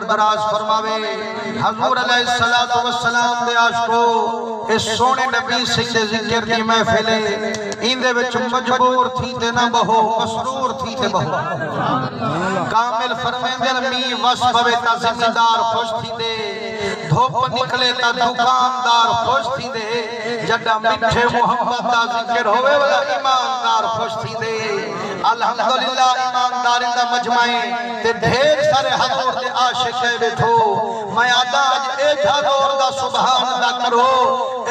دراز فرماوے حضور علیہ السلام دے عاشقو اس سونے نبی سید ذکر کی محفلے اندے وچ مجبور تھی تے نہ بہو مسرور تھی تے بہو کامل فرمیندے می وصفوے تا زمیندار خوش تھی دے دھوپ نکلے تا دکاندار خوش تھی دے جڈا میٹھے محمد دا ذکر ہوئے والا ایماندار خوش تھی دے الحمدللہ ایماندار دا مجمعیں تے ڈھیر سارے حضور دے عاشق ہے بیٹھو میں آدھا آج ایک حضور دا سبحان دا کرو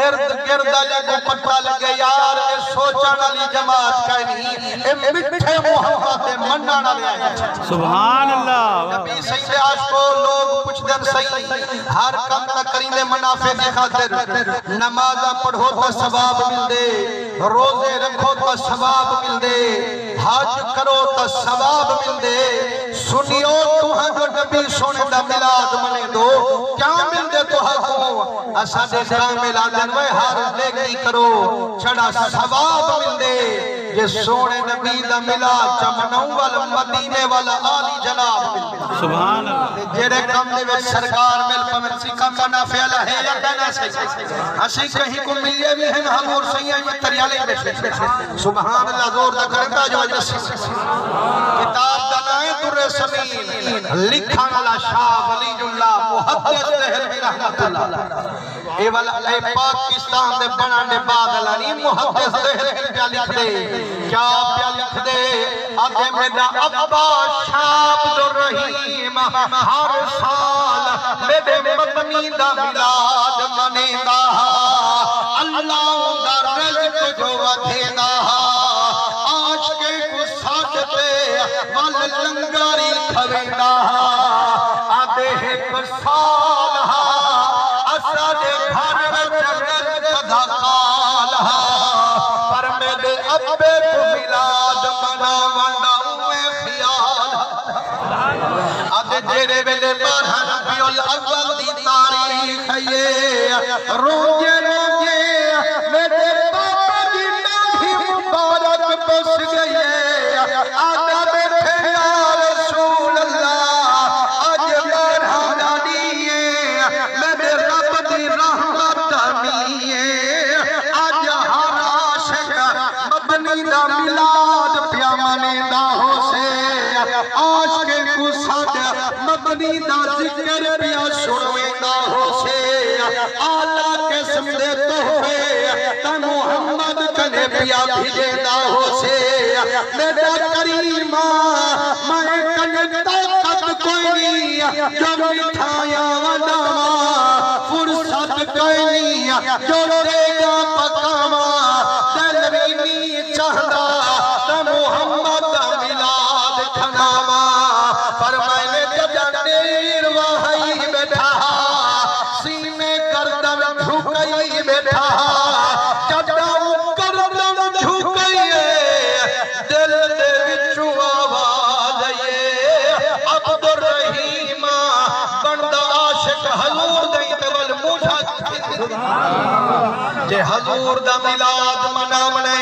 ارد گردہ لگو پتہ لگے یار اے سوچانا لی جماعت کا نہیں اے مٹھے محمد دے منانا لے آئے سبحان اللہ نبی سید عاشقو لوگ کچھ دن صحیح ہر کم تکرین منافع کی خاطر نمازہ پڑھو تا ثواب مل دے روزے رکھو تا ثواب مل دے حج کرو تا ثواب مل دے سنیو توہاں جو نبی سونے دا ملاد منے دو کیا مل دے توہاں کو اسادے کامل آدن وے ہر نیکی کرو چھڑا ثواب مل دے یہ سونے نبی دا ملاد چمنوں والا مدینے والا آلی جناب مل دے سبحان اللہ جیرے کم دے وچ سرکار مل پمرسی کم منافع ہے یا دینا صحیح اسی کہیں کو ملیے بھی ہیں حضور سیئے میں تریالے بیٹھے سبحان اللہ زور دا کرتا جو وجہ سے کتاب دنائے در سمین لکھانا لا شاہ ولی اللہ محدث دہر رحمت اللہ اے پاکستان دے بنانے بادلانی محدث دہر پیا لکھ دے کیا پیا لکھ دے آدھے میرا ابا شاب جو رحیم ہر سال میرے مدنی دا ملاد منے دا اللہ دا رزق جو ودھے دا آج کے گساد پہ وال لنگاری کھوے دا آدھے ایک سال اسد گھر جگت کدھا کال پر میرے ابے کو ملاد منا ونڈا ہوئے خیال آدھے جیرے ویلے بارہ ربیع الاول دی تاریخ ہے روجے روجے میرے بابا دی ناہی مبارک بس گئے آدھا بیٹھے یا رسول اللہ آج بارہ دانیے میرے رب دی رحمت دانیے آج ہر عاشق مبنی دا ملاد پیا منے دا ہو سے آج کے گساد مبنی دا ذکر پیا شروع دا ہو سے آلہ قسم دے تحفے تا محمد کنے پیا بھیجے دا ہو سے میرا کریمہ میں کنے طاقت کوئی نہیں جو مٹھایا وداما فرصت کوئی نہیں جو دے گا پکاما دلوینی چاہدا تا محمد ملاد کھناما پر میں نے جنیر وحی بیٹھا سینے کردم جھکئی بیٹھا جدم کردم جھکئی دل دے وچو آواز عبد الرحیم بند عاشق حضور دیں تول موجہ جے حضور دا ملاد منا منے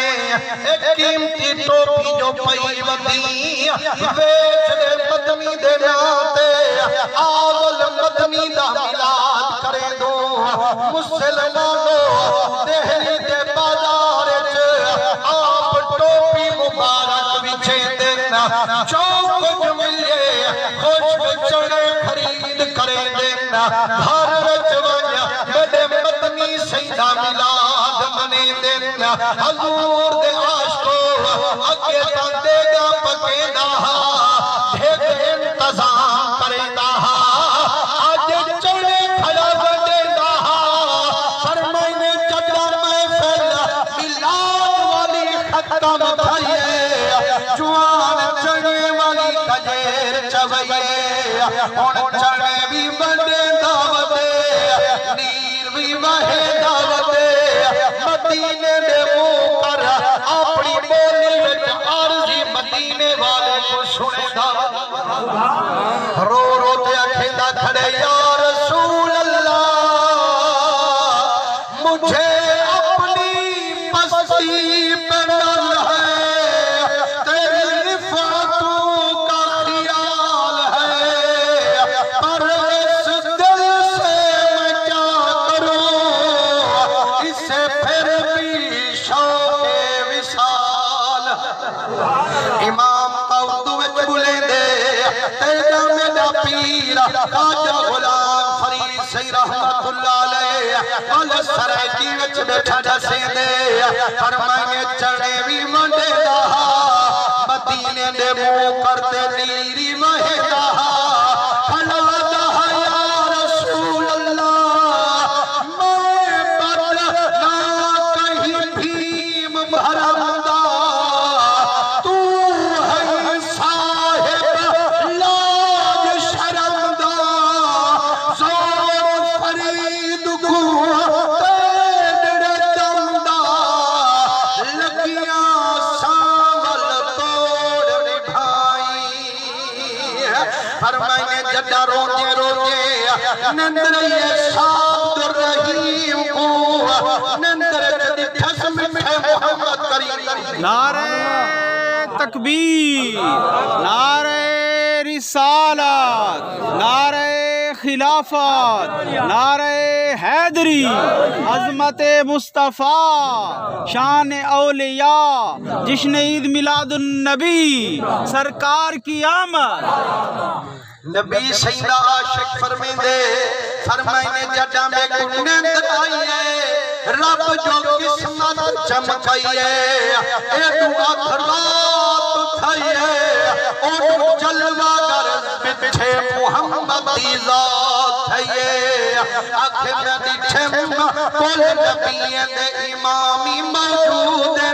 ایک قیمتی ٹوپی جو پئی ودی ویچ دے مدنی دے ناتے آول مدنی دا ملاد کرے دو مسلمانوں دہلی دے بازار آپ ٹوپی مبارک بچھے دینا چوک جو ملے خوش چڑے خرید کرے دینا گھر رچوانیا میرے مدنی سیدہ ملاد منے دینا حضور دے عاشقو اگے تندے گا پکے دا بھیگ انتظام کرے دا آج چڑے کھڑا بڑے دا فرمائنے چڑا محفل ملاد والی ختم تھائیے جوان چڑے والی کجیر چوئیے ان چڑے بھی بڑے دعوتے نیر بھی وہے دعوتے مدینے میں منہ کر اپنی بولی میں عارضی مدینے والے کو سنے دا رو رو تے اکھیندہ کھڑے یا رسول اللہ مجھے اپنی پستی پر ڈال ہے تیری رفعتوں کا خیال ہے پر پیر خواجہ غلام فرید سی رحمت اللہ علیہ کل سرائکی وچ بیٹھا جسے دے فرمائے چڑھے بھی منڈے دا مدینے دے منہ کرتے نیری مہے دا کھلا دا یا رسول اللہ میں بدلا کہیں بھیم بھرم دا تو ہے صاحب لاج شرم دا زور فرید کو تیڑ دم دا لگیاں سامل توڑ نبھائی فرمائے جدہ روجے روجے نندر یہ صاحب در رحیم کو نندر جدی ٹھسم میں محمد کریم نعرہ تکبیر، نعرہ رسالت، نعرہ خلافت، نعرہ حیدری، عظمت مصطفیٰ، شان اولیاء، جشن عید میلاد النبی، سرکار کی آمد۔ نبی سیدہ عاشق فرمائنے جڈا میں نیند آئیے رب جو قسمت چمکائیے اے دعا کھرات اٹھائیے اور جلوہ گر بچھے محمد دی ذات تھائیے آنکھیں میں دیٹھے کل نبیین دے امامی موجود ہیں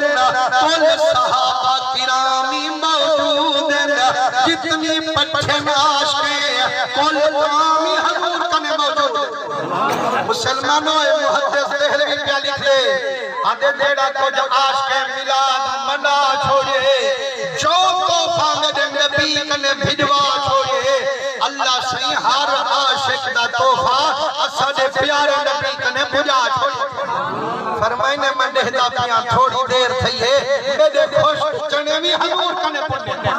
کل صحابہ کرامی موجود ہیں جتنی پٹھے میں عاشقیں کل قامی حضور کنے موجود ہیں مسلمانوں محدث دہلوی کیا لکھے آدھے دیڑا کو جو عاشقیں میلاد منا چھوڑے جو توفہ میرے نبی کنے بھجوا چھوڑے اللہ صحیح ہر عاشق دا توفہ اسد پیارے نبی کنے بھجا چھوڑے فرمائنے میں دہدہ پیاں تھوڑی دیر تھی ہے میرے خوش چنے بھی حضور کنے پڑھنے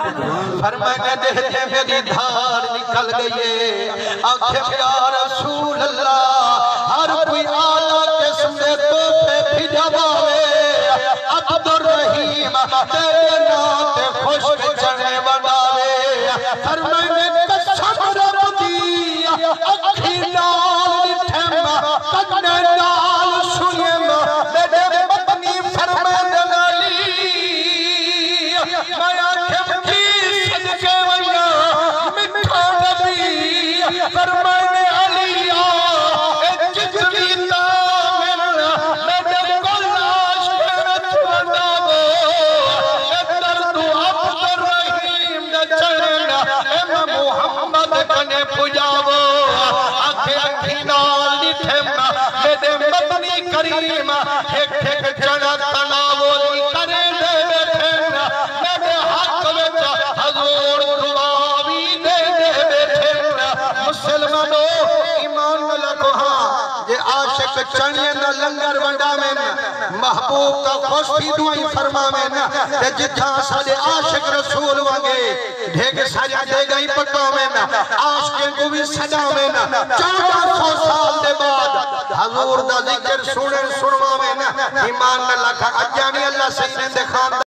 فرمائنے دہدے میری دھار نکل گئی آنکھیں یا رسول اللہ ہر کوئی آلہ قسم دے توفے بھی جواوے عبد الرحیم تیرے نات خوش چنے بناوے فرمائنے قسم رب دی اکھی نال نٹھم کنے نال سنیم میرے مدنی فرمائنے نالی میں آنکھیں کی صدقے وینا مٹھا نبی فرمائنے علیہ اے جتنی تامن میرے کلاش کرت بناو اے درد عبد الرحیم دا چڑھنا اے محمد کنے پجاو آنکھیں اکھی نال نٹھم میرے مدنی کریم ایک ایک چڑھا تناولی کرے دے بیٹھنا میرے حق وچا حضور دعاوی دے دے بیٹھنا مسلمانوں ایمان ملکو ہاں یہ عاشق چڑھنے نہ لنگر ونڈا میں محبوب کا خوش بھی دعائی فرما میں کہ جتھا سالے عاشق رسول وانگے ڈھیگ ساجا دے گئی پکا میں عاشقیں کو بھی سجا میں 1400 سال دے بعد حضور دا ذکر سنوا میں ایمان اللہ کا اجانی اللہ سینے دے خاندان